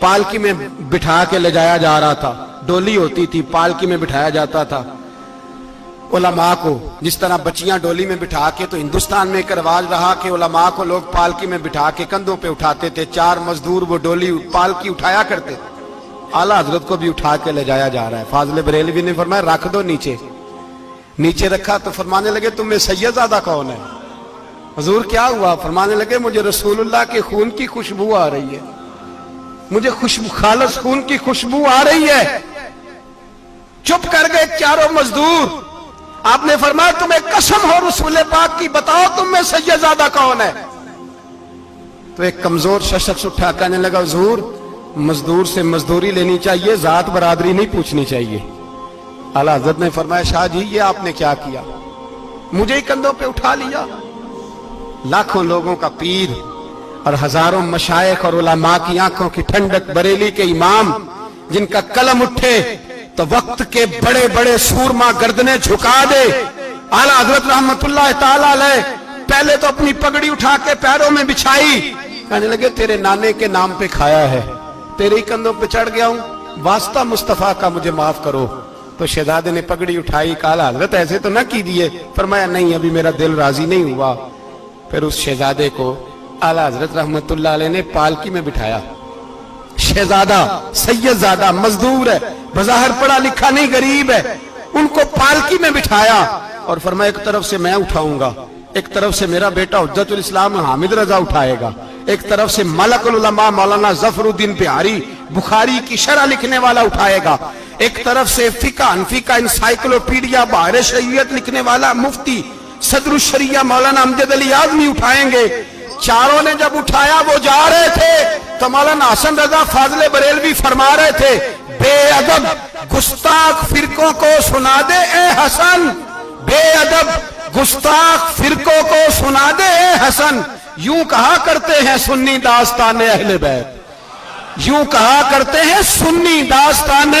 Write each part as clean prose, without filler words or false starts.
پالکی میں بٹھا کے لے جایا جا رہا تھا, ڈولی ہوتی تھی, پالکی میں بٹھایا جاتا تھا علماء کو. جس طرح بچیاں ڈولی میں بٹھا کے, تو ہندوستان میں ایک رواج رہا کہ علماء کو لوگ پالکی میں بٹھا کے کندھوں پہ اٹھاتے تھے, 4 مزدور وہ ڈولی پالکی اٹھایا کرتے. اعلیٰ حضرت کو بھی اٹھا کے لے جایا جا رہا ہے. فاضل بریلوی نے فرمایا رکھ دو نیچے. نیچے رکھا تو فرمانے لگے تم میں سید زادہ کون ہے؟ حضور کیا ہوا؟ فرمانے لگے مجھے رسول اللہ کے خون کی خوشبو آ رہی ہے, مجھے خالص خون کی خوشبو آ رہی ہے. چپ کر گئے چاروں مزدور. آپ نے فرمایا تمہیں قسم ہو رسول پاک کی, بتاؤ تم میں سید زادہ کون ہے؟ تو ایک کمزور شخص اٹھا کہنے لگا حضور مزدور سے مزدوری لینی چاہیے, ذات برادری نہیں پوچھنی چاہیے. اعلیٰ حضرت نے فرمایا شاہ جی یہ آپ نے کیا کیا, مجھے ہی کندھوں پہ اٹھا لیا. لاکھوں لوگوں کا پیر اور ہزاروں مشائخ اور علماء کی آنکھوں کی ٹھنڈک, بریلی کے امام جن کا قلم اٹھے تو وقت کے بڑے بڑے سورما گردنیں جھکا دے. اعلیٰ حضرت رحمت اللہ تعالی علیہ پہلے تو اپنی پگڑی اٹھا کے پیروں میں بچھائی, کہنے لگے تیرے نانے کے نام پہ کھایا ہے, تیرے ہی کندھوں پہ چڑھ گیا ہوں, واسطہ مصطفیٰ کا مجھے معاف کرو. تو شہزادے نے پگڑی اٹھائی, کہا اعلیٰ حضرت ایسے تو نہ کیجیے. فرمایا نہیں ابھی میرا دل راضی نہیں ہوا. پھر اس شہزادے کو اعلیٰ حضرت رحمت اللہ علیہ نے پالکی میں بٹھایا. شہزادہ سید زادہ مزدور ہے, بظاہر پڑھا لکھا نہیں, غریب ہے, ان کو پالکی میں بٹھایا اور فرمایا ایک طرف سے میں اٹھاؤں گا, ایک طرف سے میرا بیٹا حجت الاسلام حامد رضا اٹھائے گا, ایک طرف سے ملک العلماء مولانا ظفر الدین بہاری بخاری کی شرح لکھنے والا اٹھائے گا, ایک طرف سے فقہ حنفی کا انسائکلوپیڈیا بحر شریعت لکھنے والا مفتی صدر الشریعہ مولانا امجد علی اعظمی اٹھائیں گے. چاروں نے جب اٹھایا وہ جا رہے تھے تو مولانا حسن رضا فاضل بریلوی فرما رہے تھے بے ادب گستاخ فرقوں کو سنا دے اے حسن, بے ادب گستاخ فرقوں کو سنا دے اے حسن. یوں کہا کرتے ہیں سنی داستان اہل بیت, یوں کہا کرتے ہیں سنی داستان.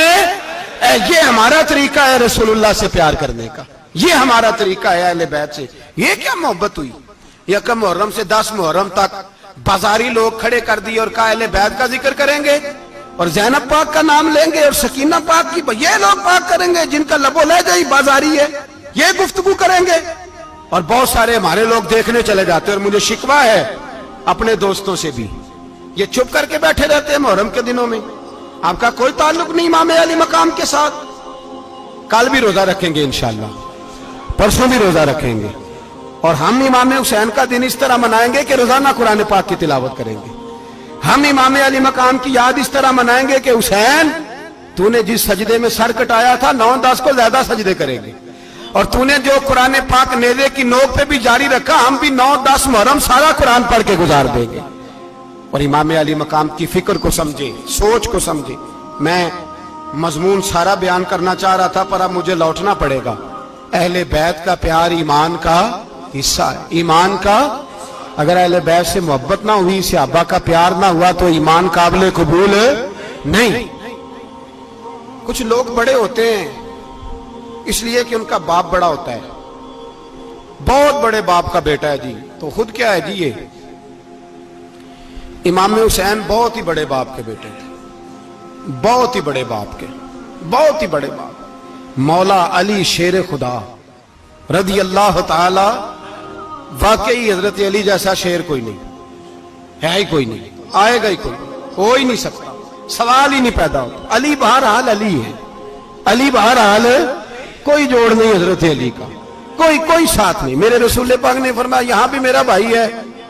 یہ ہمارا طریقہ ہے رسول اللہ سے پیار کرنے کا, یہ ہمارا طریقہ ہے اہل بیت سے. یہ کیا محبت ہوئی؟ یکم محرم سے 10 محرم تک بازاری لوگ کھڑے کر دی اور کہا اہل بیت کا ذکر کریں گے اور زینب پاک کا نام لیں گے اور سکینہ پاک کی, یہ لوگ پاک کریں گے جن کا لب و لہجہ ہی بازاری ہے, یہ گفتگو کریں گے. اور بہت سارے ہمارے لوگ دیکھنے چلے جاتے ہیں, اور مجھے شکوہ ہے اپنے دوستوں سے بھی, یہ چپ کر کے بیٹھے رہتے ہیں محرم کے دنوں میں. آپ کا کوئی تعلق نہیں امام علی مقام کے ساتھ. کل بھی روزہ رکھیں گے انشاءاللہ, پرسوں بھی روزہ رکھیں گے, اور ہم امام حسین کا دن اس طرح منائیں گے کہ روزانہ قرآن پاک کی تلاوت کریں گے. ہم امام علی مقام کی یاد اس طرح منائیں گے کہ حسین تو نے جس سجدے میں سر کٹایا تھا 9-10 کو زیادہ سجدے کریں گے, اور تو نے جو قرآن پاک نیزے کی نوک پہ بھی جاری رکھا, ہم بھی 9-10 محرم سارا قرآن پڑھ کے گزار دیں گے. اور امام علی مقام کی فکر کو سمجھے, سوچ کو سمجھے. میں مضمون سارا بیان کرنا چاہ رہا تھا پر اب مجھے لوٹنا پڑے گا. اہل بیت کا پیار ایمان کا حصہ ہے, ایمان کا. اگر اہل بیت سے محبت نہ ہوئی, صحابہ کا پیار نہ ہوا تو ایمان قابل قبول نہیں. کچھ لوگ بڑے ہوتے ہیں اس لیے کہ ان کا باپ بڑا ہوتا ہے, بہت بڑے باپ کا بیٹا ہے جی, تو خود کیا ہے جی, یہ امام حسین بہت ہی بڑے باپ کے بیٹے تھے, بہت ہی بڑے باپ کے, بہت ہی بڑے باپ. مولا علی شیر خدا رضی اللہ تعالی, واقعی حضرت علی جیسا شیر کوئی نہیں ہے, ہی کوئی نہیں, آئے گا ہی کوئی, ہو ہی نہیں سکتا, سوال ہی نہیں پیدا ہوتا. علی بہرحال علی ہے, علی بہرحال کوئی جوڑ نہیں حضرت علی کا, کوئی ساتھ نہیں. میرے رسول پاک نے فرمایا یہاں بھی میرا بھائی ہے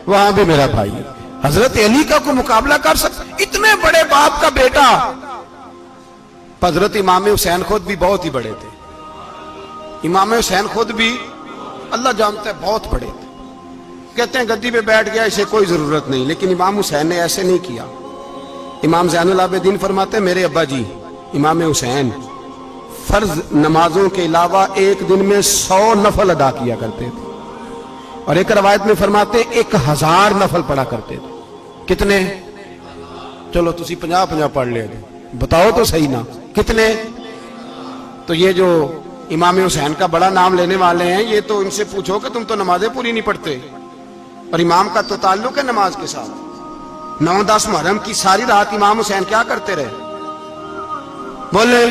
وہاں بھی میرا بھائی ہے, حضرت علی کا کوئی مقابلہ کر سکتا؟ اتنے بڑے باپ کا بیٹا. حضرت امام حسین خود بھی بہت ہی بڑے تھے, امام حسین خود بھی اللہ جانتا ہے بہت بڑے تھے. کہتے ہیں گدی پہ بیٹھ گیا اسے کوئی ضرورت نہیں, لیکن امام حسین نے ایسے نہیں کیا. امام زین العابدین فرماتے ہیں میرے ابا جی امام حسین فرض نمازوں کے علاوہ ایک دن میں 100 نفل ادا کیا کرتے تھے, اور ایک روایت میں فرماتے 1000 نفل پڑھا کرتے تھے. کتنے؟ چلو تسی 50 پڑھ لے, بتاؤ تو صحیح نا کتنے. تو یہ جو امام حسین کا بڑا نام لینے والے ہیں, یہ تو ان سے پوچھو کہ تم تو نمازیں پوری نہیں پڑھتے, اور امام کا تو تعلق ہے نماز کے ساتھ. 9-10 محرم کی ساری رات امام حسین کیا کرتے رہے؟ بولے.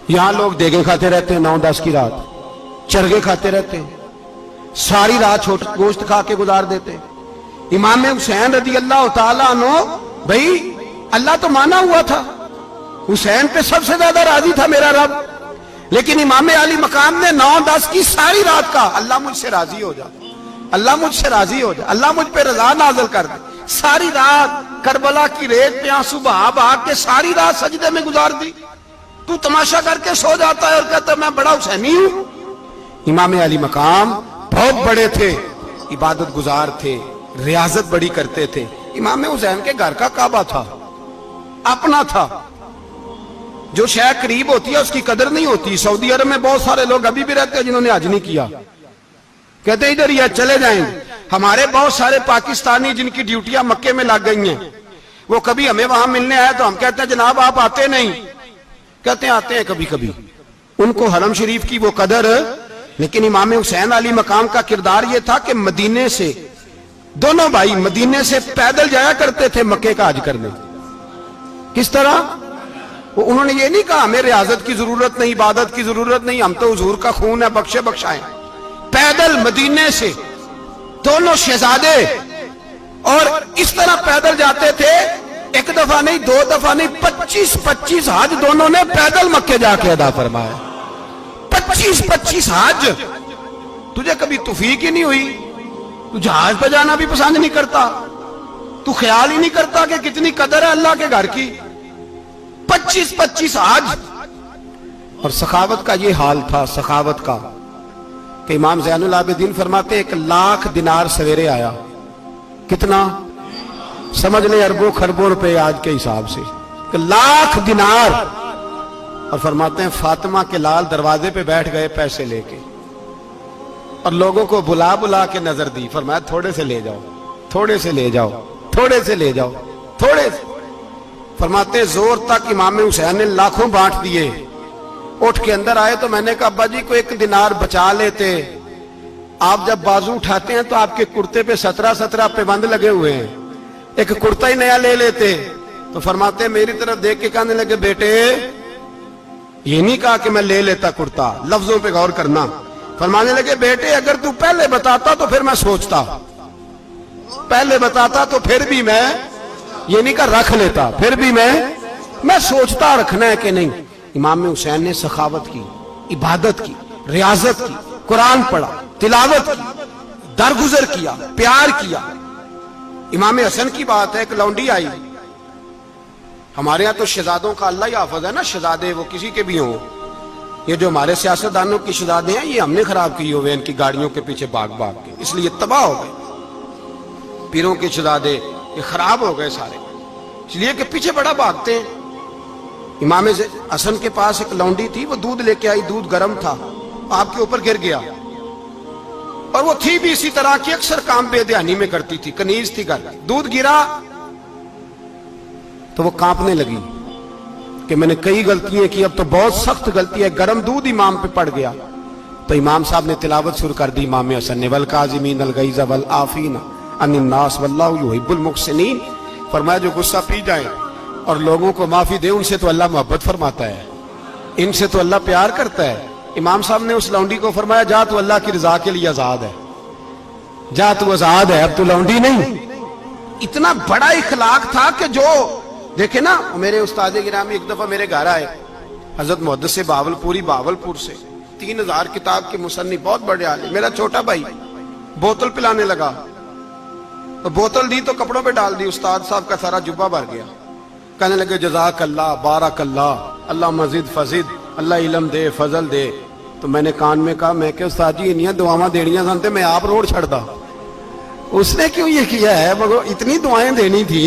یہاں لوگ دیگیں کھاتے رہتے ہیں 9-10 کی رات, چرگے کھاتے رہتے ہیں, ساری رات گوشت کھا کے گزار دیتے. امام حسین رضی اللہ تعالیٰ عنہ, بھائی اللہ تو مانا ہوا تھا, حسین پہ سب سے زیادہ راضی تھا میرا رب, لیکن امام علی مقام نے 9-10 کی ساری رات کا اللہ مجھ سے راضی ہو جا, اللہ مجھ سے راضی ہو جا, اللہ مجھ پہ رضا نازل کر دے. ساری رات کربلا کی ریت پہ آنسو بہا بہا کے ساری رات سجدے میں گزار دی. تو تماشا کر کے سو جاتا ہے اور کہتا ہے میں بڑا حسینی ہوں. امام علی مقام بہت بڑے تھے, عبادت گزار تھے, ریاضت بڑی کرتے تھے. امام حسین کے گھر کا کعبہ تھا, اپنا تھا. جو شے قریب ہوتی ہے اس کی قدر نہیں ہوتی. سعودی عرب میں بہت سارے لوگ ابھی بھی رہتے ہیں جنہوں نے حج نہیں کیا, کہتے ہیں ادھر ہی چلے جائیں گے. ہمارے بہت سارے پاکستانی جن کی ڈیوٹیاں مکے میں لگ گئی ہیں, وہ کبھی ہمیں وہاں ملنے آئے تو ہم کہتے ہیں جناب آپ آتے نہیں, کہتے ہیں آتے ہیں کبھی کبھی. ان کو حرم شریف کی وہ قدر. لیکن امام حسین علی مقام کا کردار یہ تھا کہ مدینے سے, دونوں بھائی مدینے سے پیدل جایا کرتے تھے مکے کا حج کرنے. کس طرح؟ انہوں نے یہ نہیں کہا ہمیں ریاضت کی ضرورت نہیں, عبادت کی ضرورت نہیں, ہم تو حضور کا خون ہے, بخشے بخشائیں. پیدل مدینے سے دونوں شہزادے, اور اس طرح پیدل جاتے تھے. ایک دفعہ نہیں, 2 دفعہ نہیں, 25 حج دونوں نے پیدل مکے جا کے ادا فرمایا. 25 حج. تجھے کبھی توفیق ہی نہیں ہوئی؟ تو جہاز پہ جانا بھی پسند نہیں کرتا, تو خیال ہی نہیں کرتا کہ کتنی قدر ہے اللہ کے گھر کی. 25 حج. اور سخاوت کا یہ حال تھا, سخاوت کا, کہ امام زین العابدین فرماتے 1,00,000 دینار سویرے آیا. کتنا؟ سمجھ لیں اربوں خربوں روپے آج کے حساب سے. 1,00,000 دینار. اور فرماتے ہیں فاطمہ کے لال دروازے پہ بیٹھ گئے پیسے لے کے, اور لوگوں کو بلا بلا کے نظر دی. فرمایا تھوڑے سے لے جاؤ, تھوڑے سے لے جاؤ, تھوڑے سے لے جاؤ, تھوڑے سے. فرماتے زور تک امام حسین نے لاکھوں بانٹ دیے. اٹھ کے اندر آئے تو میں نے کہا ابا جی کو 1 دینار بچا لیتے. آپ جب بازو اٹھاتے ہیں تو آپ کے کرتے پہ 17 پابند لگے ہوئے ہیں, ایک کرتا ہی نیا لے لیتے. تو فرماتے میری طرف دیکھ کے کہنے لگے بیٹے یہ نہیں کہا کہ میں لے لیتا کرتا, لفظوں پہ غور کرنا. فرمانے لگے بیٹے اگر تو پہلے بتاتا تو پھر میں سوچتا, پہلے بتاتا تو پھر بھی میں یہ نہیں کہا رکھ لیتا, پھر بھی میں سوچتا رکھنا ہے کہ نہیں. امام حسین نے سخاوت کی, عبادت کی, ریاضت کی, قرآن پڑھا, تلاوت کی, درگزر کیا, پیار کیا. امام حسن کی بات ہے, ایک لونڈی آئی. ہمارے ہاں تو شہزادوں کا اللہ ہی حافظ ہے نا, شہزادے وہ کسی کے بھی ہوں. یہ جو ہمارے سیاستدانوں کی شہزادے ہیں یہ ہم نے خراب کیے ہوئے ان کی گاڑیوں کے پیچھے بھاگ بھاگ کے, اس لیے تباہ ہو گئے. پیروں کے شہزادے یہ خراب ہو گئے سارے, اس لیے کہ پیچھے بڑا بھاگتے ہیں. امام حسن کے پاس ایک لونڈی تھی, وہ دودھ لے کے آئی, دودھ گرم تھا, آپ کے اوپر گر گیا. اور وہ تھی بھی اسی طرح کی, اکثر کام بے دھیانی میں کرتی تھی, کنیز تھی گھر. دودھ گرا تو وہ کانپنے لگی کہ میں نے کئی غلطیاں کی, اب تو بہت سخت غلطی ہے. گرم دودھ امام پہ پڑ گیا. تو امام صاحب نے تلاوت شروع کر دی امام حسن نے, والکاظمین الغیظ والعافین عن الناس واللہ یحب المحسنین. فرمایا جو غصہ پی جائیں اور لوگوں کو معافی دے, ان سے تو اللہ محبت فرماتا ہے, ان سے تو اللہ پیار کرتا ہے. امام صاحب نے اس لونڈی کو فرمایا جا تو اللہ کی رضا کے لیے آزاد ہے, جا تو آزاد ہے, اب تو لونڈی نہیں. اتنا بڑا اخلاق تھا کہ جو دیکھیں نا. میرے استاد گرامی ایک دفعہ میرے گھر آئے, حضرت محدث سے بہاولپور سے, 3000 کتاب کے مصنف, بہت بڑے عالم. میرا چھوٹا بھائی بوتل پلانے لگا, تو بوتل دی تو کپڑوں پہ ڈال دی, استاد صاحب کا سارا جبہ بھر گیا. کہنے لگے جزاک اللہ, بارک اللہ, اللہ مزید فزید, اللہ علم دے, فضل دے. تو میں نے کان میں کہا, میں کہ استاد جی انیاں دعاواں دینیاں سنتے میں آپ روڑ چھڑ دا. اس نے کیوں یہ کیا ہے, مگر اتنی دعائیں دینی تھی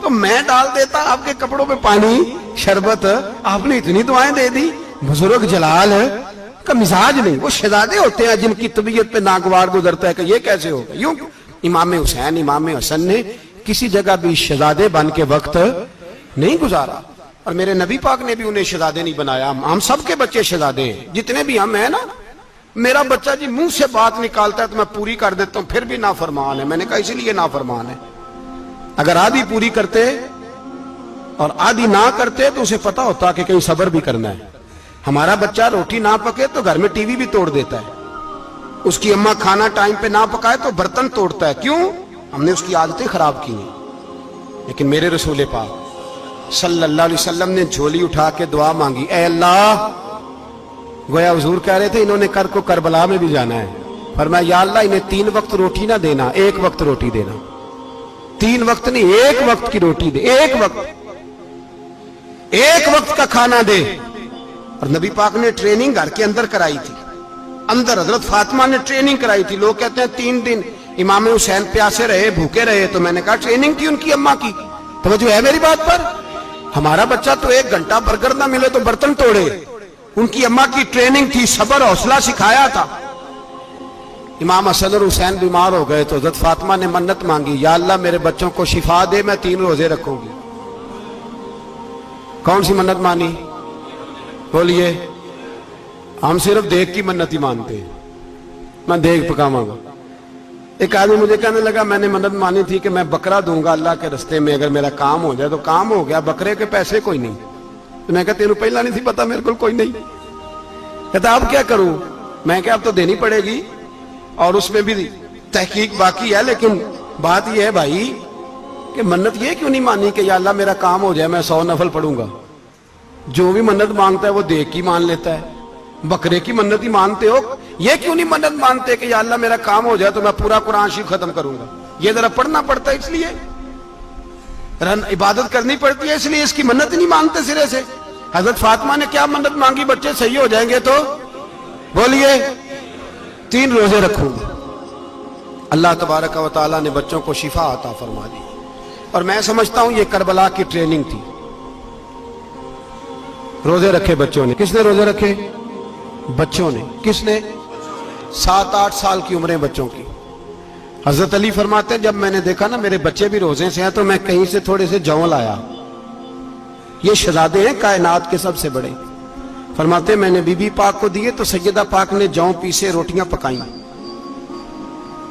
تو میں ڈال دیتا آپ کے کپڑوں پہ پانی شربت, آپ نے اتنی دعائیں دے دی. بزرگ جلال کا مزاج نہیں. وہ شہزادے ہوتے ہیں جن کی طبیعت پہ ناگوار گزرتا ہے کہ یہ کیسے ہوگا. یوں امام حسین, امام حسن نے کسی جگہ بھی شہزادے بن کے وقت نہیں گزارا, اور میرے نبی پاک نے بھی انہیں شہزادے نہیں بنایا. ہم سب کے بچے شہزادے ہیں, جتنے بھی ہم ہیں نا, میرا بچہ جی منہ سے بات نکالتا ہے تو میں پوری کر دیتا ہوں، پھر بھی نافرمان ہے۔ میں نے کہا اسی لیے نافرمان ہے، اگر آدھی پوری کرتے اور آدھی نہ کرتے تو اسے پتا ہوتا کہ کہیں صبر بھی کرنا ہے۔ ہمارا بچہ روٹی نہ پکے تو گھر میں ٹی وی بھی توڑ دیتا ہے، اس کی اماں کھانا ٹائم پہ نہ پکائے تو برتن توڑتا ہے۔ کیوں؟ ہم نے اس کی عادتیں خراب کی ہیں۔ لیکن میرے رسول پاک صلی اللہ علیہ وسلم نے جھولی اٹھا کے دعا مانگی، اے اللہ، گویا حضور کہہ رہے تھے انہوں نے کر کو کربلا میں بھی جانا ہے، فرمایا یا اللہ انہیں 3 وقت روٹی نہ دینا، 1 وقت روٹی دینا، 3 وقت نہیں، 1 وقت کی روٹی دے، 1 وقت کا کھانا دے۔ اور نبی پاک نے ٹریننگ گھر کے اندر کرائی تھی، اندر حضرت فاطمہ نے ٹریننگ کرائی تھی۔ لوگ کہتے ہیں 3 دن امام حسین پیاسے رہے، بھوکے رہے، تو میں نے کہا ٹریننگ تھی ان کی اماں کی، توجہ ہے میری بات پر؟ ہمارا بچہ تو 1 گھنٹہ برگر نہ ملے تو برتن توڑے، ان کی اماں کی ٹریننگ تھی، صبر حوصلہ سکھایا تھا۔ امام حسن اور حسین بیمار ہو گئے تو حضرت فاطمہ نے منت مانگی، یا اللہ میرے بچوں کو شفا دے، میں 3 روزے رکھوں گی۔ کون سی منت مانی؟ بولیے۔ ہم صرف دیکھ کی منت ہی مانتے ہیں، میں دیکھ پکاواں گا۔ ایک آدمی مجھے کہنے لگا میں نے منت مانی تھی کہ میں بکرا دوں گا اللہ کے رستے میں، اگر میرا کام ہو جائے تو کام ہو گیا، بکرے کے پیسے کوئی نہیں۔ تو میں کہا تینوں پہلا نہیں تھی پتا، میرے کو کوئی نہیں۔ کہتا اب کیا کروں؟ میں کہا اب تو دینی پڑے گی، اور اس میں بھی تحقیق باقی ہے، لیکن بات یہ ہے بھائی کہ منت یہ کیوں نہیں مانی کہ یا اللہ میرا کام ہو جائے میں 100 نفل پڑھوں گا؟ جو بھی منت مانگتا ہے وہ دیکھ کی مان لیتا ہے، بکرے کی منت ہی مانتے ہو، یہ کیوں نہیں منت مانتے کہ یا اللہ میرا کام ہو جائے تو میں پورا قرآن شریف ختم کروں گا؟ یہ ذرا پڑھنا پڑتا ہے، اس لیے عبادت کرنی پڑتی ہے، اس لیے اس کی منت نہیں مانتے سرے سے۔ حضرت فاطمہ نے کیا منت مانگی؟ بچے صحیح ہو جائیں گے تو بولیے 3 روزے رکھوں گا۔ اللہ تبارک و تعالیٰ نے بچوں کو شفا عطا فرما دی، اور میں سمجھتا ہوں یہ کربلا کی ٹریننگ تھی۔ روزے رکھے بچوں نے، کس نے روزے رکھے؟ بچوں نے۔ کس نے؟ 7-8 سال کی عمریں بچوں کی۔ حضرت علی فرماتے ہیں جب میں نے دیکھا نا میرے بچے بھی روزے سے ہیں تو میں کہیں سے تھوڑے سے جوں لایا، یہ شہزادے ہیں کائنات کے سب سے بڑے۔ فرماتے ہیں میں نے بی بی پاک کو دیے تو سیدہ پاک نے جوں پیسے روٹیاں پکائیں،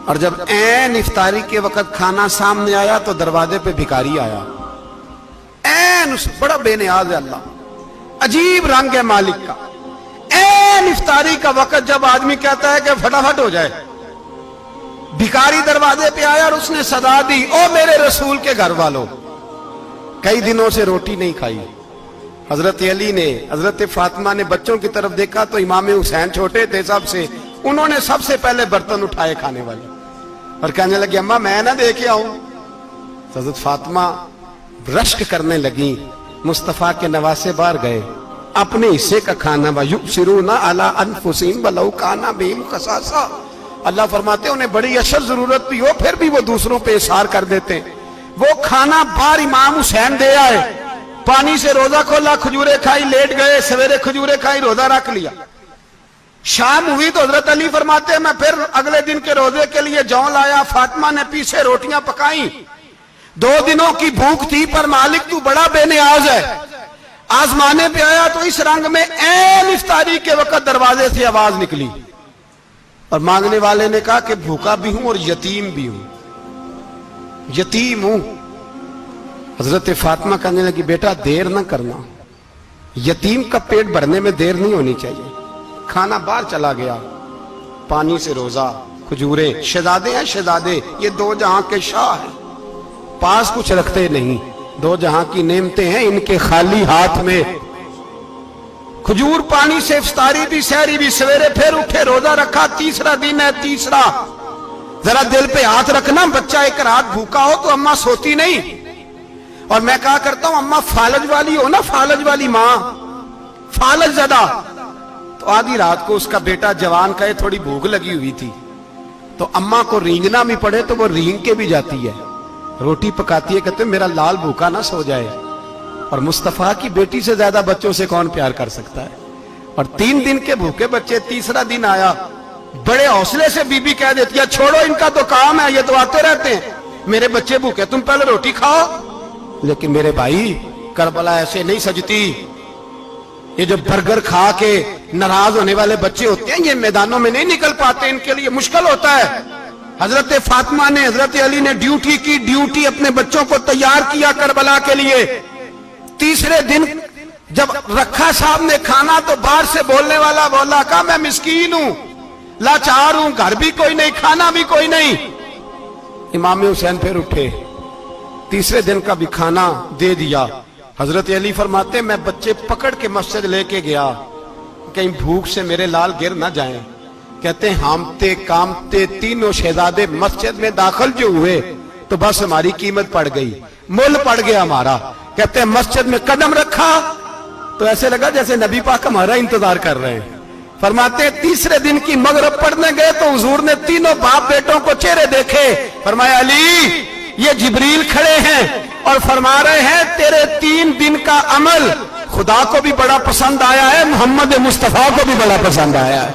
اور جب عین افطاری کے وقت کھانا سامنے آیا تو دروازے پہ بھکاری آیا، عین بڑا بے نیاز ہے اللہ، عجیب رنگ ہے مالک کا۔ عین افطاری کا وقت جب آدمی کہتا ہے کہ فٹافٹ ہو جائے، بھکاری دروازے پہ آیا اور اس نے صدا دی، او میرے رسول کے گھر والوں، کئی دنوں سے روٹی نہیں کھائی۔ حضرت علی نے، حضرت فاطمہ نے بچوں کی طرف دیکھا تو امام حسین چھوٹے تھے سب سے، انہوں نے سب سے پہلے برتن اٹھائے کھانے والے، اور کہنے لگے اماں میں نہ دے کے آؤں؟ حضرت فاطمہ رشک کرنے لگی، مصطفیٰ کے نواسے باہر گئے، اپنے حصے کا کھانا وَيُؤْثِرُونَ عَلَىٰ أَنفُسِهِمْ وَلَوْ كَانَ بِهِمْ خَصَاصَةٌ، اللہ فرماتے ہیں انہیں بڑی اشد ضرورت بھی ہو پھر بھی وہ دوسروں پہ اثار کر دیتے ہیں۔ وہ کھانا باہر امام حسین دے آئے، پانی سے روزہ کھولا، کھجورے کھائی، لیٹ گئے، سویرے کھجورے کھائی، روزہ رکھ لیا۔ شام ہوئی تو حضرت علی فرماتے ہیں میں پھر اگلے دن کے روزے کے لیے جوں لایا، فاطمہ نے پیچھے روٹیاں پکائیں، 2 دنوں کی بھوک تھی پر مالک تو بڑا بے نیاز ہے۔ آزمانے پہ آیا تو اس رنگ میں عین افطاری کے وقت دروازے سے آواز نکلی، اور مانگنے والے نے کہا کہ بھوکا بھی ہوں اور یتیم بھی ہوں، یتیم ہوں۔ حضرت فاطمہ کہنے لگی بیٹا دیر نہ کرنا، یتیم کا پیٹ بھرنے میں دیر نہیں ہونی چاہیے۔ کھانا باہر چلا گیا، پانی سے روزہ، کھجورے، شہزادے ہیں شہزادے، یہ 2 جہاں کے شاہ ہیں، پاس کچھ رکھتے نہیں، 2 جہاں کی نعمتیں ہیں ان کے خالی ہاتھ میں۔ کھجور پانی سے افطاری بھی، سحری بھی، سویرے پھر اٹھے روزہ رکھا، 3را دن ہے، 3را۔ ذرا دل پہ ہاتھ رکھنا، بچہ ایک رات بھوکا ہو تو اماں سوتی نہیں، اور میں کہا کرتا ہوں اماں فالج والی ہو نا، فالج والی ماں، فالج زدہ، تو آدھی رات کو اس کا بیٹا جوان کہے تھوڑی بھوک لگی ہوئی تھی تو اماں کو رینگنا بھی پڑے تو وہ رینگ کے بھی جاتی ہے، روٹی پکاتی ہے، کہتے ہیں میرا لال بھوکا نہ سو جائے۔ اور مصطفیٰ کی بیٹی سے زیادہ بچوں سے کون پیار کر سکتا ہے؟ اور 3 دن کے بھوکے بچے، 3را دن آیا، بڑے حوصلے سے بی بی کہہ دیتی ہے چھوڑو ان کا تو کام ہے، یہ تو آتے رہتے ہیں، میرے بچے بھوکے تم پہلے روٹی کھاؤ۔ لیکن میرے بھائی کربلا ایسے نہیں سجتی، یہ جو برگر کھا کے ناراض ہونے والے بچے ہوتے ہیں یہ میدانوں میں نہیں نکل پاتے، ان کے لیے مشکل ہوتا ہے۔ حضرت فاطمہ نے، حضرت علی نے ڈیوٹی کی، ڈیوٹی اپنے بچوں کو تیار کیا کربلا کے لیے۔ تیسرے دن جب رکھا صاحب نے کھانا تو باہر سے بولنے والا بولا، کہا میں مسکین ہوں، لاچار ہوں، گھر بھی کوئی نہیں، کھانا بھی کوئی نہیں۔ امام حسین پھر اٹھے، تیسرے دن کا بھی کھانا دے دیا۔ حضرت علی فرماتے میں بچے پکڑ کے مسجد لے کے گیا، کہیں بھوک سے میرے لال گر نہ جائیں۔ کہتے ہیں ہامتے کامتے تینوں شہزادے مسجد میں داخل جو ہوئے تو بس ہماری قیمت پڑ گئی، مول پڑ گیا ہمارا۔ کہتے ہیں مسجد میں قدم رکھا تو ایسے لگا جیسے نبی پاک ہمارا انتظار کر رہے ہیں۔ فرماتے ہیں تیسرے دن کی مغرب پڑھنے گئے تو حضور نے تینوں باپ بیٹوں کو چہرے دیکھے، فرمایا علی یہ جبریل کھڑے ہیں اور فرما رہے ہیں تیرے 3 دن کا عمل خدا کو بھی بڑا پسند آیا ہے، محمد مصطفیٰ کو بھی بڑا پسند آیا ہے،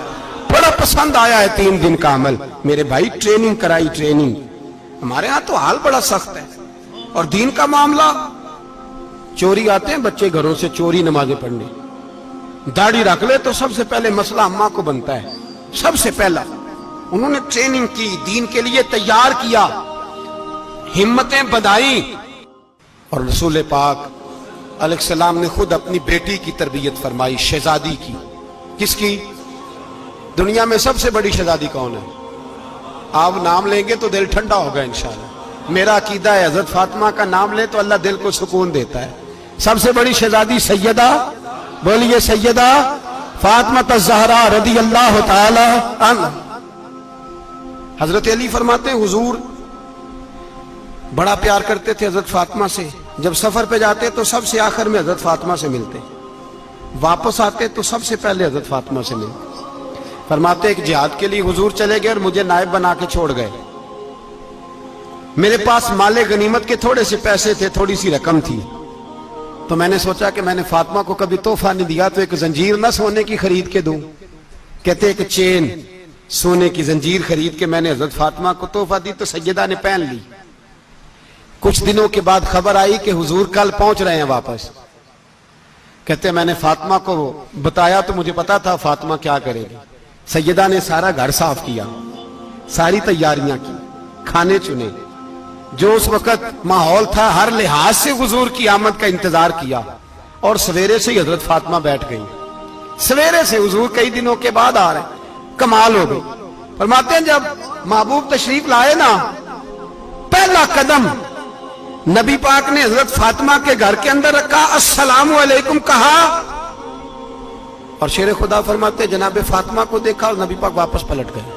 بڑا پسند آیا ہے 3 دن کا عمل۔ میرے بھائی ٹریننگ کرائی، ٹریننگ۔ ہمارے ہاں تو حال بڑا سخت ہے، اور دین کا معاملہ، چوری آتے ہیں بچے گھروں سے چوری نمازیں پڑھنے، داڑھی رکھ لے تو سب سے پہلے مسئلہ اماں کو بنتا ہے، سب سے پہلا۔ انہوں نے ٹریننگ کی، دین کے لیے تیار کیا، ہمتیں بدھائیں، اور رسول پاک علیہ السلام نے خود اپنی بیٹی کی تربیت فرمائی، شہزادی کی۔ کس کی؟ دنیا میں سب سے بڑی شہزادی کون ہے؟ آپ نام لیں گے تو دل ٹھنڈا ہوگا انشاءاللہ۔ میرا عقیدہ ہے حضرت فاطمہ کا نام لے تو اللہ دل کو سکون دیتا ہے۔ سب سے بڑی شہزادی سیدہ، بولیے سیدہ فاطمہ الزہرا رضی اللہ تعالی عنہ۔ حضرت علی فرماتے ہیں حضور بڑا پیار کرتے تھے حضرت فاطمہ سے، جب سفر پہ جاتے تو سب سے آخر میں حضرت فاطمہ سے ملتے، واپس آتے تو سب سے پہلے حضرت فاطمہ سے ملتے۔ فرماتے ایک جہاد کے لیے حضور چلے گئے اور مجھے نائب بنا کے چھوڑ گئے، میرے پاس مال غنیمت کے تھوڑے سے پیسے تھے، تھوڑی سی رقم تھی، تو میں نے سوچا کہ میں نے فاطمہ کو کبھی تحفہ نہیں دیا تو ایک زنجیر نہ سونے کی خرید کے دوں۔ کہتے ایک چین سونے کی زنجیر خرید کے میں نے حضرت فاطمہ کو تحفہ دی تو سیدہ نے پہن لی۔ کچھ دنوں کے بعد خبر آئی کہ حضور کل پہنچ رہے ہیں واپس۔ کہتے میں نے فاطمہ کو بتایا تو مجھے پتا تھا فاطمہ کیا کرے گی۔ سیدہ نے سارا گھر صاف کیا، ساری تیاریاں کی، کھانے چنے، جو اس وقت ماحول تھا ہر لحاظ سے حضور کی آمد کا انتظار کیا، اور سویرے سے ہی حضرت فاطمہ بیٹھ گئی۔ سویرے سے حضور کئی دنوں کے بعد آ رہے ہیں، کمال ہو گئی۔ فرماتے ہیں جب محبوب تشریف لائے نا، پہلا قدم نبی پاک نے حضرت فاطمہ کے گھر کے اندر رکھا، السلام علیکم کہا، اور شیر خدا فرماتے جناب فاطمہ کو دیکھا اور نبی پاک واپس پلٹ گئے۔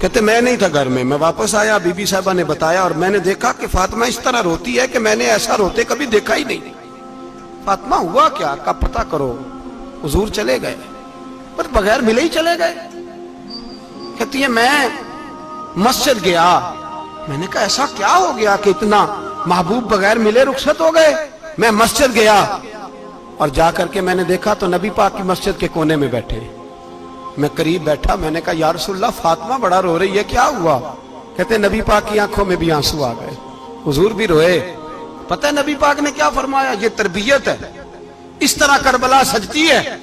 کہتے میں نہیں تھا گھر میں واپس آیا، بی بی صاحبہ نے بتایا اور میں نے دیکھا کہ فاطمہ اس طرح روتی ہے کہ میں نے ایسا روتے کبھی دیکھا ہی نہیں۔ فاطمہ ہوا کیا کا پتہ کرو۔ حضور چلے گئے پر بغیر ملے ہی چلے گئے۔ کہتی ہے میں مسجد گیا، میں نے کہا ایسا کیا ہو گیا کہ اتنا محبوب بغیر ملے رخصت ہو گئے؟ میں مسجد گیا اور جا کر کے میں نے دیکھا تو نبی پاک کی مسجد کے کونے میں بیٹھے۔ میں قریب بیٹھا، میں نے کہا یا رسول اللہ فاطمہ بڑا رو رہی ہے، کیا ہوا؟ کہتے نبی پاک کی آنکھوں میں بھی آنسو آ گئے، حضور بھی روئے۔ پتہ ہے نبی پاک نے کیا فرمایا؟ یہ تربیت ہے، اس طرح کربلا سجتی ہے۔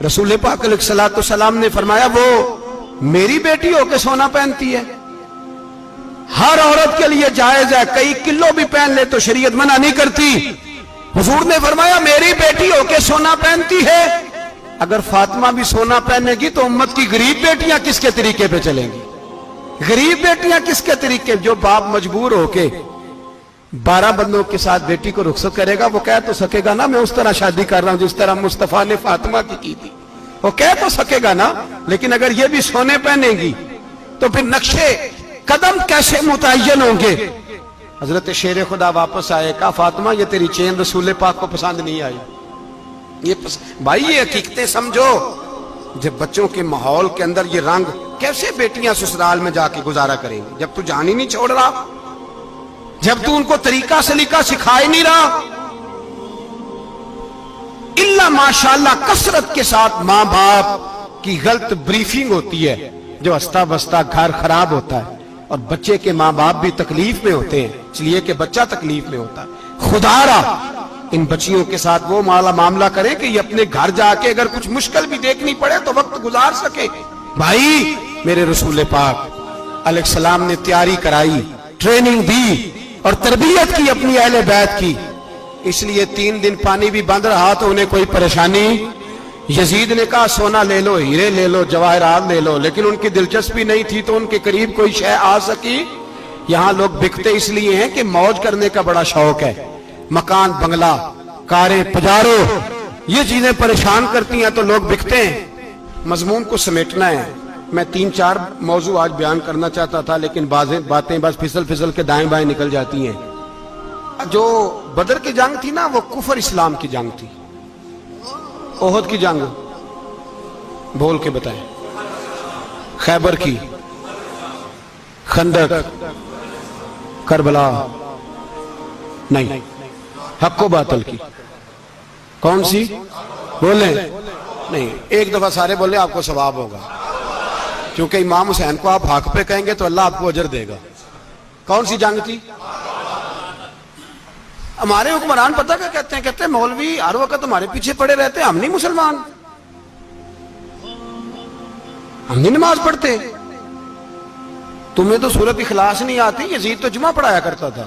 رسول پاک علیہ الصلوۃ والسلام نے فرمایا وہ میری بیٹی ہو کے سونا پہنتی ہے، ہر عورت کے لیے جائز ہے، کئی کلو بھی پہن لے تو شریعت منع نہیں کرتی۔ حضور نے فرمایا میری بیٹی ہو کے سونا پہنتی ہے، اگر فاطمہ بھی سونا پہنے گی تو امت کی غریب بیٹیاں کس کے طریقے پہ چلیں گی؟ غریب بیٹیاں کس کے طریقے؟ جو باپ مجبور ہو کے 12 بندوں کے ساتھ بیٹی کو رخصت کرے گا وہ کہہ تو سکے گا نا میں اس طرح شادی کر رہا ہوں جس طرح مصطفیٰ نے فاطمہ کی تھی، وہ کہہ تو سکے گا نا، لیکن اگر یہ بھی سونے پہنے گی تو پھر نقشے قدم کیسے متعین ہوں گے؟ حضرت شیر خدا واپس آئے، کہا فاطمہ یہ تیری چین رسول پاک کو پسند نہیں آئی۔ بھائی یہ حقیقتیں سمجھو، جب بچوں کے ماحول کے اندر یہ رنگ، کیسے بیٹیاں سسرال میں جا کے گزارا کریں گی جب تو جان ہی نہیں چھوڑ رہا، جب تو ان کو طریقہ سلیقہ سکھا ہی نہیں رہا؟ الا ماشاءاللہ کثرت کے ساتھ ماں باپ کی غلط بریفنگ ہوتی ہے، جو ہستا بستا گھر خراب ہوتا ہے، اور بچے کے ماں باپ بھی تکلیف میں ہوتے ہیں، اس لیے کہ بچہ تکلیف میں ہوتا ہے۔ خدا را ان بچیوں کے ساتھ وہ معاملہ کریں کہ یہ اپنے گھر جا کے اگر کچھ مشکل بھی دیکھنی پڑے تو وقت گزار سکے. بھائی میرے رسول پاک علیہ السلام نے تیاری کرائی، ٹریننگ دی اور تربیت کی اپنی اہل بیت کی، اس لیے 3 دن پانی بھی بند رہا تو انہیں کوئی پریشانی. یزید نے کہا سونا لے لو، ہیرے لے لو، جواہرات لے لو، لیکن ان کی دلچسپی نہیں تھی تو ان کے قریب کوئی شے آ سکی. یہاں لوگ بکتے اس لیے ہیں کہ موج کرنے کا بڑا شوق ہے، مکان بنگلہ کاریں پجارو یہ چیزیں پریشان کرتی ہیں تو لوگ بکتے ہیں. مضمون کو سمیٹنا ہے. میں 3-4 موضوع آج بیان کرنا چاہتا تھا لیکن باتیں بس پھسل کے دائیں بائیں نکل جاتی ہیں. جو بدر کی جنگ تھی نا وہ کفر اسلام کی جنگ تھی. احد کی جنگ بول کے بتائیں. خیبر کی، خندق، کربلا نہیں، حق و باطل کی. کون سی بولیں؟ نہیں، ایک دفعہ سارے بولیں آپ کو ثواب ہوگا، کیونکہ امام حسین کو آپ حق پہ کہیں گے تو اللہ آپ کو اجر دے گا. کون سی جنگ تھی؟ ہمارے حکمران پتہ کیا کہتے ہیں؟ کہتے ہیں مولوی ہر وقت ہمارے پیچھے پڑے رہتے، ہم نہیں مسلمان، ہم نہیں نماز پڑھتے. تمہیں تو سورۃ اخلاص نہیں آتی. یزید تو جمعہ پڑھایا کرتا تھا،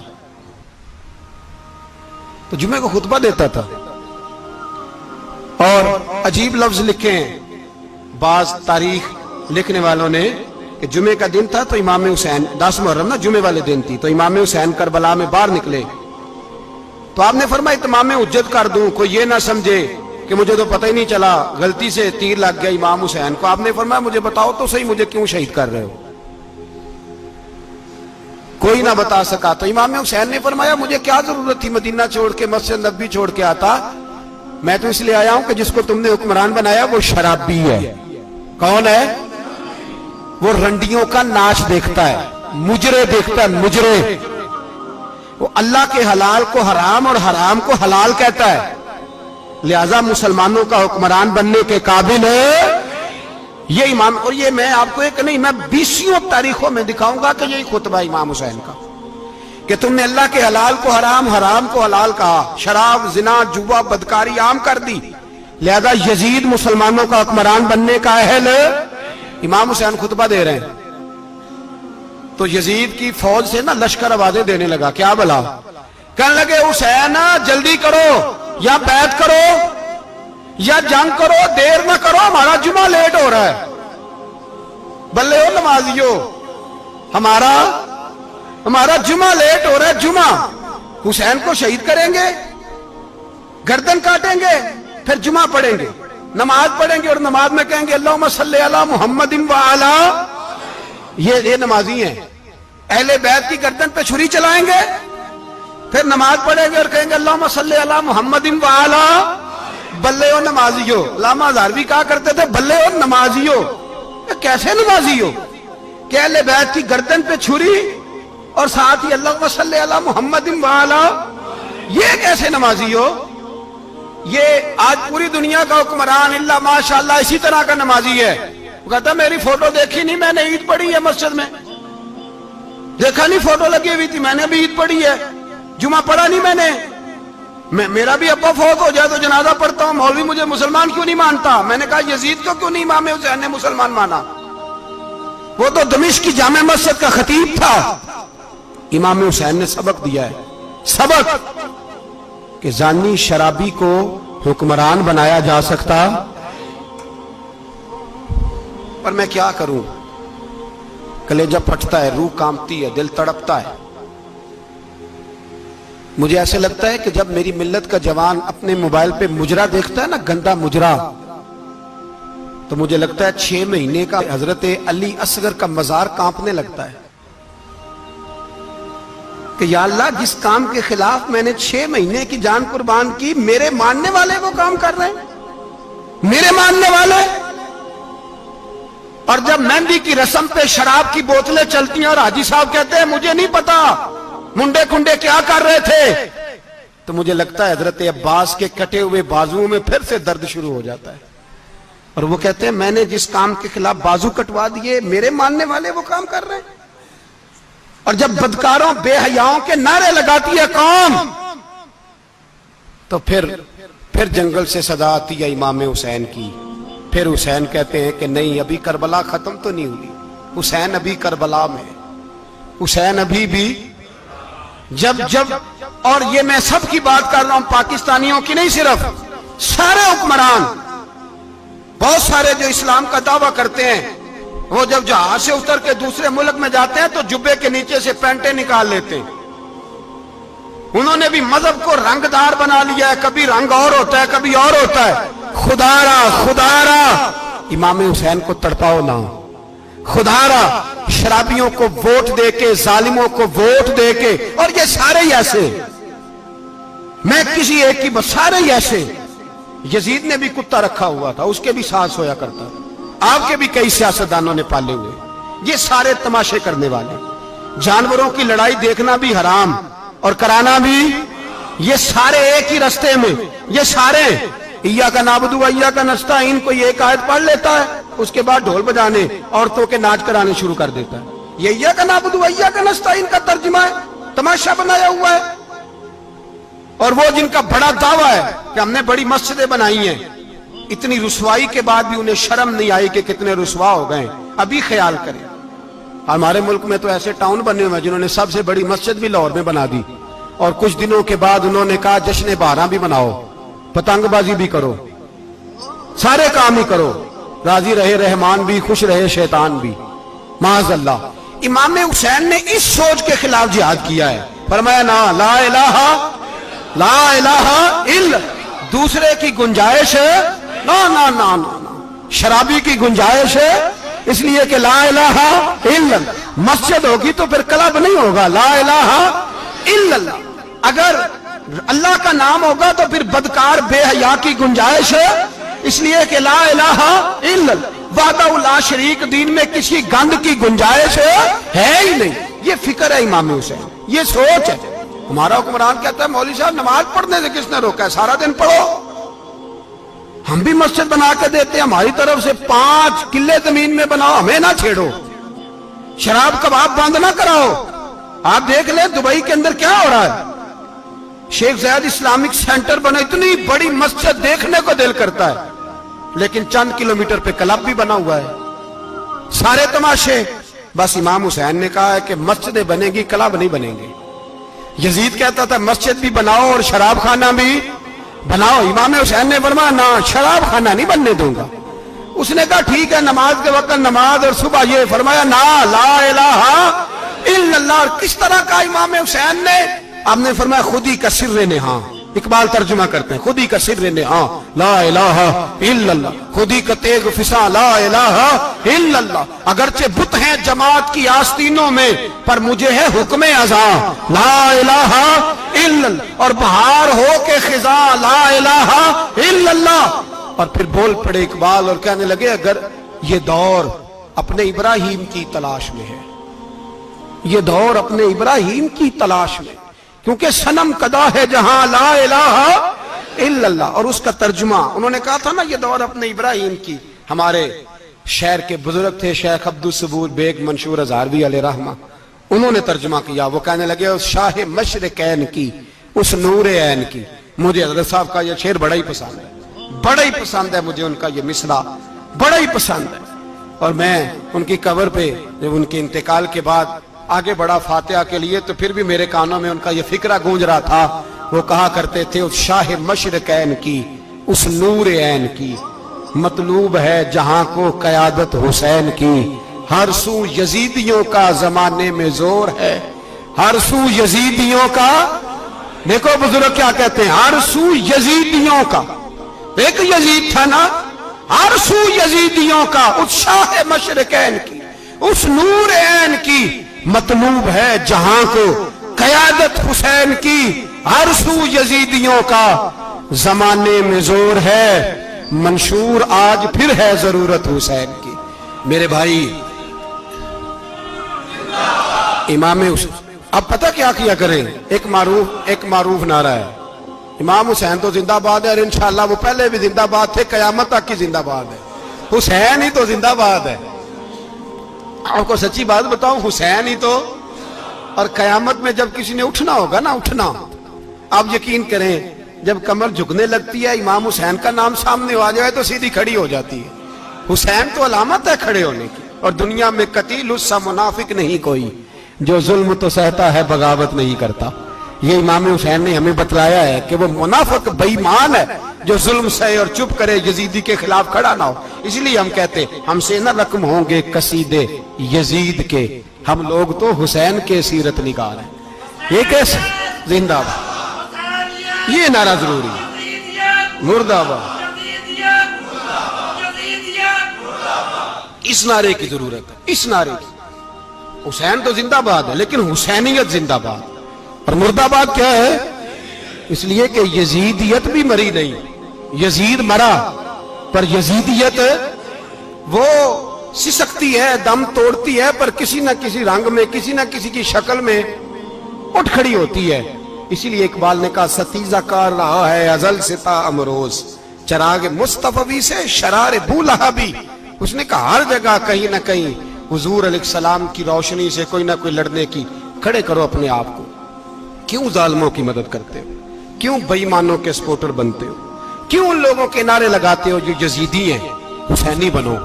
تو جمعے کو خطبہ دیتا تھا. اور عجیب لفظ لکھے ہیں بعض تاریخ لکھنے والوں نے کہ جمعے کا دن تھا تو امام حسین 10 محرم نا جمعے والے دن تھی، تو امام حسین کربلا میں باہر نکلے تو آپ نے فرمایا اتمام حجت کر دوں، کوئی یہ نہ سمجھے کہ مجھے تو پتہ ہی نہیں چلا، غلطی سے تیر لگ گیا امام حسین کو. آپ نے فرمایا مجھے بتاؤ تو صحیح مجھے کیوں شہید کر رہے ہو؟ کوئی نہ بتا سکا. تو امام حسین نے فرمایا مجھے کیا ضرورت تھی مدینہ چھوڑ کے مسجد نبوی چھوڑ کے آتا، میں تو اس لیے آیا ہوں کہ جس کو تم نے حکمران بنایا وہ شرابی ہے. کون ہے؟ وہ رنڈیوں کا ناچ دیکھتا ہے، مجرے دیکھتا ہے، مجرے. وہ اللہ کے حلال کو حرام اور حرام کو حلال کہتا ہے، لہذا مسلمانوں کا حکمران بننے کے قابل ہے یہ امام. اور یہ میں آپ کو ایک نہیں، میں 20 تاریخوں میں دکھاؤں گا کہ یہی خطبہ امام حسین کا کہ تم نے اللہ کے حلال کو حرام، حرام کو حلال کہا، شراب، زنا، جوا، بدکاری عام کر دی، لہذا یزید مسلمانوں کا حکمران بننے کا اہل. امام حسین خطبہ دے رہے ہیں تو یزید کی فوج سے نا لشکر آوازیں دینے لگا. کیا بلا؟ کہنے لگے حسین جلدی کرو، یا بیعت کرو یا جنگ کرو، دیر نہ کرو، ہمارا جمعہ لیٹ ہو رہا ہے. بلے ہو نمازیو، ہمارا جمعہ لیٹ ہو رہا ہے. جمعہ حسین کو شہید کریں گے، گردن کاٹیں گے، پھر جمعہ پڑھیں گے، نماز پڑھیں گے اور نماز میں کہیں گے اللہم صلی علی محمد وعلی. یہ نمازی ہیں. اہل بیت کی گردن پہ چھری چلائیں گے، پھر نماز پڑھیں گے اور کہیں گے اللہم صلی علی محمد وعلی. بلے ہو نمازیو. علامہ ہزاروی کہا کرتے تھے بلے ہو نمازیو. کیسے نمازی ہو کہ اہل بیت کی گردن پہ چھری اور ساتھ ہی اللہم صلی علی محمد وعلی؟ یہ کیسے نمازی ہو؟ یہ آج پوری دنیا کا حکمران اللہ ماشاءاللہ اسی طرح کا نمازی ہے. وہ کہتا میری فوٹو دیکھی نہیں، میں نے عید پڑھی ہے مسجد میں، دیکھا نہیں فوٹو لگی ہوئی تھی، میں نے بھی عید پڑھی ہے، جمعہ پڑھا نہیں میں نے. میرا بھی ابا فوت ہو جائے تو جنازہ پڑھتا ہوں، مولوی مجھے مسلمان کیوں نہیں مانتا؟ میں نے کہا یزید کو کیوں نہیں امام حسین نے مسلمان مانا؟ وہ تو دمشق کی جامع مسجد کا خطیب تھا. امام حسین نے سبق دیا ہے، سبق کہ زانی شرابی کو حکمران بنایا جا سکتا. پر میں کیا کروں، کلیجہ پھٹتا ہے، روح کانپتی ہے، دل تڑپتا ہے. مجھے ایسے لگتا ہے کہ جب میری ملت کا جوان اپنے موبائل پہ مجرا دیکھتا ہے نا، گندا مجرا، تو مجھے لگتا ہے 6 مہینے کا حضرت علی اصغر کا مزار کانپنے لگتا ہے کہ یا اللہ جس کام کے خلاف میں نے 6 مہینے کی جان قربان کی، میرے ماننے والے وہ کام کر رہے ہیں، میرے ماننے والے. اور جب مہندی کی رسم پہ شراب کی بوتلیں چلتی ہیں اور حاجی صاحب کہتے ہیں مجھے نہیں پتا منڈے کنڈے کیا کر رہے تھے، تو مجھے لگتا ہے حضرت عباس کے کٹے ہوئے بازوؤں میں پھر سے درد شروع ہو جاتا ہے. اور وہ کہتے ہیں میں نے جس کام کے خلاف بازو کٹوا دیے، میرے ماننے والے وہ کام کر رہے ہیں. اور جب بدکاروں بے حیاؤں کے نعرے لگاتی ہے قوم تو پھر جنگل سے صدا آتی ہے امام حسین کی. پھر حسین کہتے ہیں کہ نہیں، ابھی کربلا ختم تو نہیں ہوئی، حسین ابھی کربلا میں، حسین ابھی بھی جب اور یہ میں سب کی بات کر رہا ہوں، پاکستانیوں کی نہیں، صرف سارے حکمران، بہت سارے جو اسلام کا دعویٰ کرتے ہیں، وہ جب جہاز سے اتر کے دوسرے ملک میں جاتے ہیں تو جبے کے نیچے سے پینٹیں نکال لیتے ہیں. انہوں نے بھی مذہب کو رنگدار بنا لیا ہے، کبھی رنگ اور ہوتا ہے کبھی اور ہوتا ہے. خدا را امام حسین کو تڑپاؤ نہ، خدا را شرابیوں کو ووٹ دے کے، ظالموں کو ووٹ دے کے، اور یہ سارے ہی ایسے، میں کسی ایک کی بس، سارے ہی ایسے. یزید نے بھی کتا رکھا ہوا تھا، اس کے بھی ساتھ سویا کرتا تھا، آپ کے بھی کئی سیاستدانوں نے پالے ہوئے. یہ سارے تماشے کرنے والے، جانوروں کی لڑائی دیکھنا بھی حرام اور کرانا بھی، یہ سارے ایک ہی رستے میں، یہ سارے ایاک نعبد و ایاک نستعین کو یہ ایک آیت پڑھ لیتا ہے، اس کے بعد ڈھول بجانے، عورتوں کے ناچ کرانے شروع کر دیتا ہے. یہ ایاک نعبد و ایاک نستعین کا ترجمہ ہے، تماشا بنایا ہوا ہے. اور وہ جن کا بڑا دعویٰ ہے کہ ہم نے بڑی مسجدیں بنائی ہیں، اتنی رسوائی کے بعد بھی انہیں شرم نہیں آئی کہ کتنے رسوا ہو گئے. ابھی خیال کریں، ہمارے ملک میں تو ایسے ٹاؤن بنے ہوئے ہیں جنہوں نے سب سے بڑی مسجد بھی لاہور میں بنا دی، اور کچھ دنوں کے بعد انہوں نے کہا جشن بہاراں بھی بناؤ، پتنگ بازی بھی کرو، سارے کام ہی کرو، راضی رہے رحمان بھی، خوش رہے شیطان بھی. معاذ اللہ. امام حسین نے اس سوچ کے خلاف جہاد کیا ہے، فرمایا نا لا الہ الا، دوسرے کی گنجائش ہے نا، شرابی کی گنجائش ہے، اس لیے کہ لا الہ الا، مسجد ہوگی تو پھر کلب نہیں ہوگا، لا الہ الا اللہ. اگر اللہ کا نام ہوگا تو پھر بدکار بے حیا کی گنجائش ہے، اس لیے کہ لا الہ الا اللہ، وحدہ لا شریک، دین میں کسی گند کی گنجائش ہے ہی نہیں. یہ فکر ہے امام حسین، یہ سوچ ہے. ہمارا حکمران کہتا ہے مولوی صاحب نماز پڑھنے سے کس نے روکا ہے، سارا دن پڑھو. ہم بھی مسجد بنا کے دیتے ہیں، ہماری طرف سے 5 کلے زمین میں بناؤ، ہمیں نہ چھیڑو. شراب کباب بند نہ کراؤ. آپ دیکھ لیں دبئی کے اندر کیا ہو رہا ہے، شیخ زید اسلامک سینٹر بنا، اتنی بڑی مسجد دیکھنے کو دل کرتا ہے، لیکن چند کلومیٹر پہ کلب بھی بنا ہوا ہے، سارے تماشے. بس امام حسین نے کہا ہے کہ مسجدیں بنے گی، کلب نہیں بنیں گے. یزید کہتا تھا مسجد بھی بناؤ اور شراب خانہ بھی بناؤ. امام حسین نے فرمایا نہ، شراب خانہ نہیں بننے دوں گا. اس نے کہا ٹھیک ہے، نماز کے وقت نماز اور صبح یہ. فرمایا نا لا الہ الا اللہ. کس طرح کا امام حسین نے؟ آپ نے فرمایا خودی کا سر نہاں. اقبال ترجمہ کرتے ہیں خودی کا سر نہاں لا الہ الا اللہ، خودی کا تیغ فساں لا الہ الا اللہ. اگرچہ بت ہیں جماعت کی آستینوں میں، پر مجھے ہے حکم ازاں لا الہ الا اللہ. اور بہار ہو کے خزاں لا الہ الا اللہ. اور پھر بول پڑے اقبال اور کہنے لگے اگر یہ دور اپنے ابراہیم کی تلاش میں ہے، یہ دور اپنے ابراہیم کی تلاش میں، کیونکہ صنم کدا ہے جہاں لا الہ الا اللہ. اور اس کا ترجمہ انہوں نے کہا تھا نا یہ دور اپنے ابراہیم کی. ہمارے شہر کے بزرگ تھے شیخ عبدالصبور بیگ منشور ہزاروی علیہ رحمہ، انہوں نے ترجمہ کیا. وہ کہنے لگے اس شاہ مشرقین کی، اس نور عین کی. مجھے حضرت صاحب کا یہ شعر بڑا ہی پسند ہے، بڑا ہی پسند ہے مجھے، ان کا یہ مصرع بڑا ہی پسند ہے. اور میں ان کی قبر پہ جب ان کے انتقال کے بعد آگے بڑا فاتحہ کے لیے، تو پھر بھی میرے کانوں میں ان کا یہ فکرہ گونج رہا تھا. وہ کہا کرتے تھے اس شاہ مشرقین کی، اس نور عین کی، مطلوب ہے جہاں کو قیادت حسین کی. ہر سو یزیدیوں کا زمانے میں زور ہے، ہر سو یزیدیوں کا. دیکھو بزرگ کیا کہتے ہیں، ہر سو یزیدیوں کا. ایک یزید تھا نا، ہر سو یزیدیوں کا، اس شاہ مشرقین کی، اس نور عین کی، مطلوب ہے جہاں کو قیادت حسین کی. ہر سو یزیدیوں کا زمانے میں زور ہے، منشور آج پھر ہے ضرورت حسین کی. میرے بھائی امام حسین، اب پتہ کیا کیا کریں، ایک معروف نعرہ ہے امام حسین تو زندہ باد ہے، اور انشاءاللہ وہ پہلے بھی زندہ باد تھے، قیامت تک کی زندہ باد ہے. حسین ہی تو زندہ باد ہے. آپ کو سچی بات بتاؤں، حسین ہی تو. اور قیامت میں جب کسی نے اٹھنا ہوگا نا، اٹھنا، آپ یقین کریں جب کمر جھکنے لگتی ہے امام حسین کا نام سامنے آ جائے تو سیدھی کھڑی ہو جاتی ہے. حسین تو علامت ہے کھڑے ہونے کی. اور دنیا میں قتیل اس سا منافق نہیں کوئی جو ظلم تو سہتا ہے بغاوت نہیں کرتا. یہ امام حسین نے ہمیں بتلایا ہے کہ وہ منافق بے ایمان ہے جو ظلم سہے اور چپ کرے، یزیدی کے خلاف کھڑا نہ ہو. اس لیے ہم کہتے ہم سے نہ رقم ہوں گے قصیدے یزید کے، ہم لوگ تو حسین کے سیرت نگار ہیں. یہ کیسے زندہ باد، یہ نعرہ ضروری ہے. مردہ آباد، اس نعرے کی ضرورت ہے. اس نعرے کی حسین تو زندہ باد ہے لیکن حسینیت زندہ باد. اور مردہ آباد کیا ہے؟ اس لیے کہ یزیدیت بھی مری نہیں. یزید مرا پر یزیدیت وہ سسکتی ہے، دم توڑتی ہے، پر کسی نہ کسی رنگ میں، کسی نہ کسی کی شکل میں اٹھ کھڑی ہوتی ہے. اسی لیے اقبال نے کہا ستیزہ کار رہا ہے ازل سے تا امروز، چراغ مصطفی سے شرار بولہا بھی. اس نے کہا ہر جگہ کہیں نہ کہیں حضور علیہ السلام کی روشنی سے کوئی نہ کوئی لڑنے کی. کھڑے کرو اپنے آپ کو. کیوں ظالموں کی مدد کرتے ہو؟ کیوں بے ایمانوں کے سپورٹر بنتے ہو؟ کیوں ان لوگوں کے نعرے لگاتے ہو جو یزیدی ہیں؟ حسینی بنو،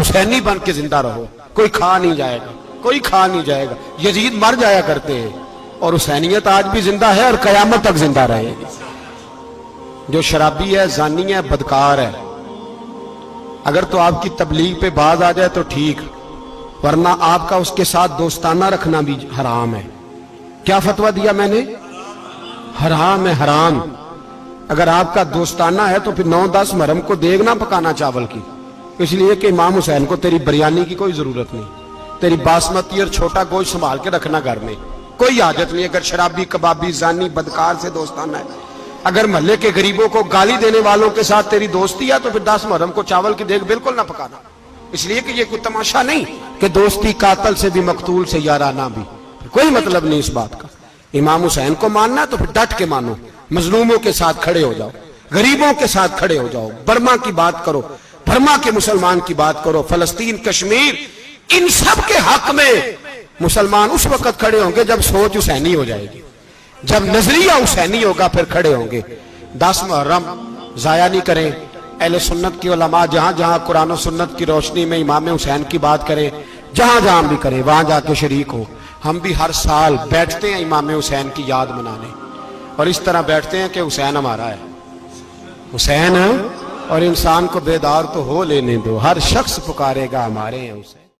حسینی بن کے زندہ رہو. کوئی کھا نہیں جائے گا، کوئی کھا نہیں جائے گا. یزید مر جایا کرتے ہیں اور حسینیت آج بھی زندہ ہے اور قیامت تک زندہ رہے گی. جو شرابی ہے، زانی ہے، بدکار ہے، اگر تو آپ کی تبلیغ پہ باز آ جائے تو ٹھیک، ورنہ آپ کا اس کے ساتھ دوستانہ رکھنا بھی حرام ہے. کیا فتویٰ دیا میں نے؟ حرام ہے، حرام. اگر آپ کا دوستانہ ہے تو پھر 9-10 محرم کو دیگ نہ پکانا چاول کی، اس لیے کہ امام حسین کو تیری بریانی کی کوئی ضرورت نہیں. تیری باسمتی اور چھوٹا گوشت سنبھال کے رکھنا گھر میں، کوئی حاجت نہیں. اگر شرابی، کبابی، زانی، بدکار سے دوستانہ ہے، اگر محلے کے غریبوں کو گالی دینے والوں کے ساتھ تیری دوستی ہے تو پھر 10 محرم کو چاول کی دیگ بالکل نہ پکانا. اس لیے کہ یہ کوئی تماشا نہیں کہ دوستی قاتل سے بھی مقتول سے یارانہ بھی، کوئی مطلب نہیں اس بات کا. امام حسین کو ماننا ہے تو پھر ڈٹ کے مانو. مظلوموں کے ساتھ کھڑے ہو جاؤ، غریبوں کے ساتھ کھڑے ہو جاؤ. برما کی بات کرو، برما کے مسلمان کی بات کرو، فلسطین، کشمیر، ان سب کے حق میں مسلمان اس وقت کھڑے ہوں گے جب سوچ حسینی ہو جائے گی، جب نظریہ حسینی ہوگا پھر کھڑے ہوں گے. 10 محرم ضائع نہیں کریں. اہل سنت کی علماء جہاں جہاں قرآن و سنت کی روشنی میں امام حسین کی بات کریں، جہاں جہاں بھی کریں، وہاں جا کے شریک ہو. ہم بھی ہر سال بیٹھتے ہیں امام حسین کی یاد منانے، اور اس طرح بیٹھتے ہیں کہ حسین ہمارا ہے، حسین ہے. اور انسان کو بیدار تو ہو لینے دو، ہر شخص پکارے گا ہمارے ہیں حسین.